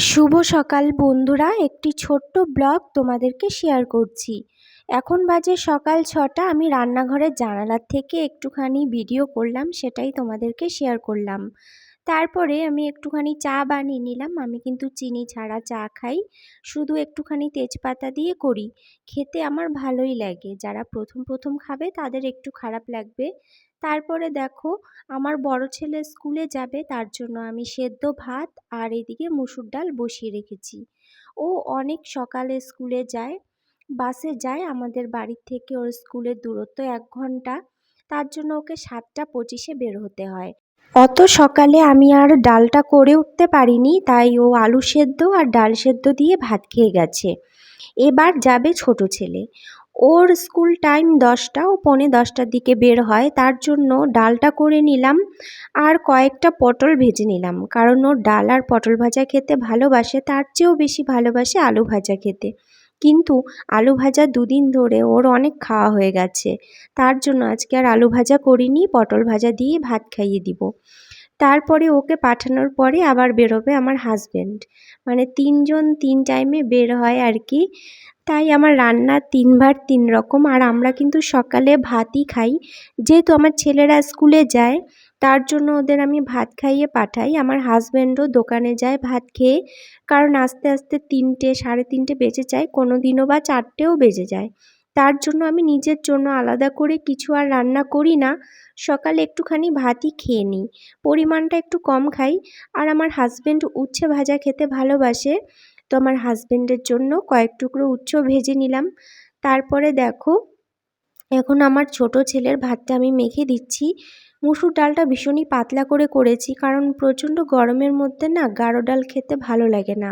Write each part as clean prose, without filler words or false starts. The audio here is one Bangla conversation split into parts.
শুভ সকাল বন্ধুরা, একটি ছোট্ট ব্লগ তোমাদেরকে শেয়ার করছি। এখন বাজে সকাল 6টা। আমি রান্নাঘরের জানালার থেকে একটুখানি ভিডিও করলাম, সেটাই তোমাদেরকে শেয়ার করলাম। তারপরে আমি একটুখানি চা বানিয়ে নিলাম। আমি কিন্তু চিনি ছাড়া চা খাই, শুধু একটুখানি তেজপাতা দিয়ে করি। খেতে আমার ভালোই লাগে। যারা প্রথম প্রথম খাবে তাদের একটু খারাপ লাগবে। তারপরে দেখো, আমার বড় ছেলে স্কুলে যাবে, তার জন্য আমি সেদ্ধ ভাত আর এদিকে মুসুর ডাল বসিয়ে রেখেছি। ও অনেক সকালে স্কুলে যায়, বাসে যায়। আমাদের বাড়ির থেকে ওর স্কুলের দূরত্ব 1 ঘন্টা। তার জন্য ওকে 7টা 25-এ বের হতে হয়। অত সকালে আমি আর ডালটা করে উঠতে পারিনি, তাই ও আলু সেদ্ধ আর ডাল সেদ্ধ দিয়ে ভাত খেয়ে গেছে। এবার যাবে ছোট ছেলে। ওর স্কুল টাইম 10টা, ও 10:45টার দিকে বের হয়। তার জন্য ডালটা করে নিলাম আর কয়েকটা পটল ভেজে নিলাম, কারণ ও ডাল আর পটল ভাজা খেতে ভালোবাসে, তার চেয়েও বেশি ভালোবাসে আলু ভাজা খেতে। কিন্তু আলু ভাজা দুদিন ধরে ওর অনেক খাওয়া হয়ে গেছে, তার জন্য আজকে আর আলু ভাজা করিনি, পটল ভাজা দিয়ে ভাত খাইয়ে দিব। তারপরে ওকে পাঠানোর পরে আবার বেরোবে আমার হাজব্যান্ড। মানে 3জন 3 টাইমে বের হয় আর কি। তাই আমার রান্না 3বার 3 রকম। আর আমরা কিন্তু সকালে ভাতই খাই, যেহেতু আমার ছেলেরা স্কুলে যায়, তার জন্য ওদের আমি ভাত খাইয়ে পাঠাই। আমার হাজব্যান্ডও দোকানে যায় ভাত খেয়ে, কারণ আস্তে আস্তে 3টে 3:30 বেজে যায়, কোনো দিনও বা 4টেও বেজে যায়। তার জন্য আমি নিজের জন্য আলাদা করে কিছু আর রান্না করি না, সকালে একটুখানি ভাতই খেয়ে নিই। পরিমাণটা একটু কম খাই। আর আমার হাজব্যান্ড উচ্ছে ভাজা খেতে ভালোবাসে, তো আমার হাজব্যান্ডের জন্য কয়েক টুকরো উচ্ছ ভেজে নিলাম। তারপরে দেখো, এখন আমার ছোট ছেলের ভাতটা আমি মেখে দিচ্ছি। মুসুর ডালটা ভীষণই পাতলা করে করেছি, কারণ প্রচণ্ড গরমের মধ্যে না গাঢ় ডাল খেতে ভালো লাগে না,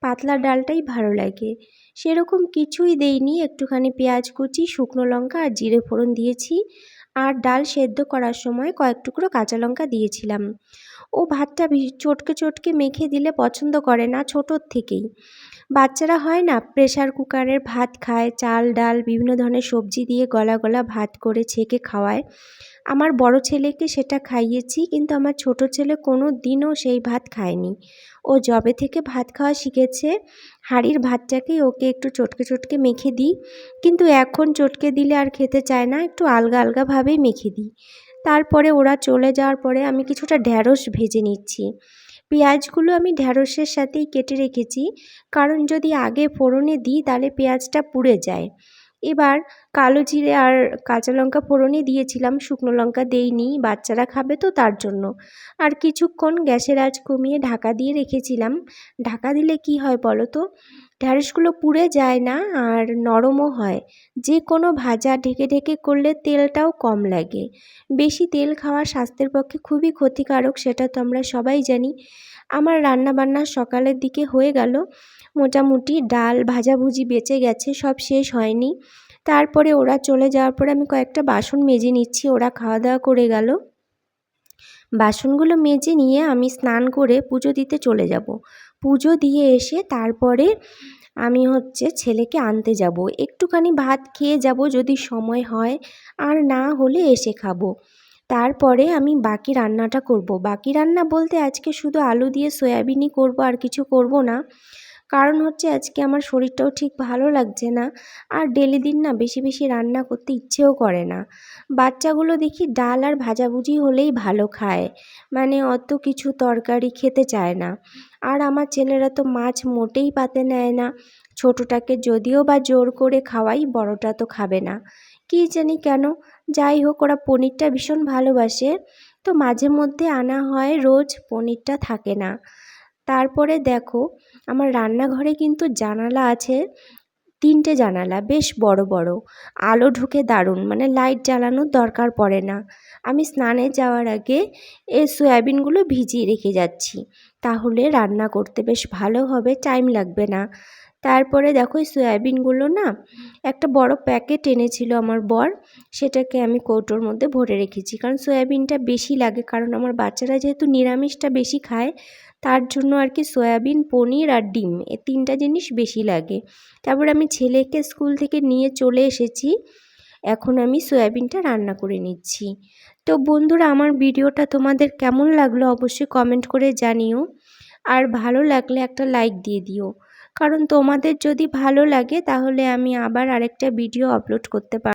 পাতলা ডালটাই ভালো লাগে। সেরকম কিছুই দেইনি, একটুখানি পেঁয়াজ কুচি, শুকনো লঙ্কা আর জিরে ফোড়ন দিয়েছি। আর ডাল সেদ্ধ করার সময় কয়েক টুকরো কাঁচা লঙ্কা দিয়েছিলাম। ও ভাতটা চটকে চটকে মেখে দিলে পছন্দ করে না ছোটোর থেকেই। বাচ্চারা হয় না, প্রেসার কুকারের ভাত খায়, চাল ডাল বিভিন্ন ধরনের সবজি দিয়ে গলা গলা ভাত করে ছেঁকে খাওয়ায়। আমার বড় ছেলেকে সেটা খাইয়েছি, কিন্তু আমার ছোট ছেলে কোনো দিনও সেই ভাত খায়নি। ও যবে থেকে ভাত খাওয়া শিখেছে, হাঁড়ির ভাতটাকেই ওকে একটু চটকে চটকে মেখে দিই। কিন্তু এখন চটকে দিলে আর খেতে চায় না, একটু আলগা আলগাভাবেই মেখে দিই। তারপরে ওরা চলে যাওয়ার পরে আমি কিছুটা ঢ্যাঁড়স ভেজে নিচ্ছি। পেঁয়াজগুলো আমি ঢ্যাঁড়সের সাথেই কেটে রেখেছি, কারণ যদি আগে ফোড়নে দিই তাহলে পেঁয়াজটা পুড়ে যায়। এবার কালো জিরে আর কাঁচা লঙ্কা ফোড়নে দিয়েছিলাম, শুকনো লঙ্কা দেইনি, বাচ্চারা খাবে তো তার জন্য। আর কিছুক্ষণ গ্যাসের আঁচ কমিয়ে ঢাকা দিয়ে রেখেছিলাম। ঢাকা দিলে কি হয় বলো তো, ঢ্যাঁড়সগুলো পুড়ে যায় না আর নরমও হয়। যে কোনো ভাজা ঢেকে ঢেকে করলে তেলটাও কম লাগে। বেশি তেল খাওয়া স্বাস্থ্যের পক্ষে খুবই ক্ষতিকারক, সেটা তো আমরা সবাই জানি। আমার রান্নাবান্না সকালের দিকে হয়ে গেল, মোটামুটি ডাল ভাজাভুজি বেঁচে গেছে, সব শেষ হয়নি। তারপরে ওরা চলে যাওয়ার পরে আমি কয়েকটা বাসন মেজে নিচ্ছি, ওরা খাওয়া দাওয়া করে গেল। বাসনগুলো মেজে নিয়ে আমি স্নান করে পুজো দিতে চলে যাব। পুজো দিয়ে এসে তারপরে আমি ছেলেকে আনতে যাব। একটুখানি ভাত খেয়ে যাব যদি সময় হয়, আর না হলে এসে খাবো। তারপরে আমি বাকি রান্নাটা করব। বাকি রান্না বলতে আজকে শুধু আলু দিয়ে সয়াবিনই করব, আর কিছু করব না। কারণ আজকে আমার শরীরটাও ঠিক ভালো লাগছে না, আর ডেলি দিন না বেশি বেশি রান্না করতে ইচ্ছেও করে না। বাচ্চাগুলো দেখি ডাল আর ভাজাভুজি হলেই ভালো খায়, মানে অত কিছু তরকারি খেতে চায় না। আর আমার ছেলেরা তো মাছ মোটেই পাতে নেয় না। ছোটোটাকে যদিও বা জোর করে খাওয়াই, বড়টা তো খাবে না, কী জানি কেন। যাই হোক, ওরা পনিরটা ভীষণ ভালোবাসে, তো মাঝে মধ্যে আনা হয়, রোজ পনিরটা থাকে না। তারপরে দেখো, আমার রান্নাঘরে কিন্তু জানালা আছে, 3টে জানালা, বেশ বড় বড়। আলো ঢুকে দারুণ, মানে লাইট জ্বালানোর দরকার পড়ে না। আমি স্নানে যাওয়ার আগে এই সয়াবিনগুলো ভিজিয়ে রেখে যাচ্ছি, তাহলে রান্না করতে বেশ ভালো হবে, টাইম লাগবে না। তারপরে দেখো, এই সয়াবিনগুলো না একটা বড় প্যাকেট এনেছিল আমার বর, সেটাকে আমি কৌটোর মধ্যে ভরে রেখেছি, কারণ সয়াবিনটা বেশি লাগে, কারণ আমার বাচ্চারা যেহেতু নিরামিষটা বেশি খায়, তার জন্য আর কি সয়াবিন, পনির আর ডিম, এই 3টা জিনিস বেশি লাগে। তারপর আমি ছেলেকে স্কুল থেকে নিয়ে চলে এসেছি, এখন আমি সয়াবিনটা রান্না করে নিচ্ছি। তো বন্ধুরা, আমার ভিডিওটা তোমাদের কেমন লাগলো অবশ্যই কমেন্ট করে জানিও। আর ভালো লাগলে একটা লাইক দিয়ে দিও, কারণ তোমাদের যদি ভালো লাগে তাহলে আমি আবার আরেকটা ভিডিও আপলোড করতে পারবো।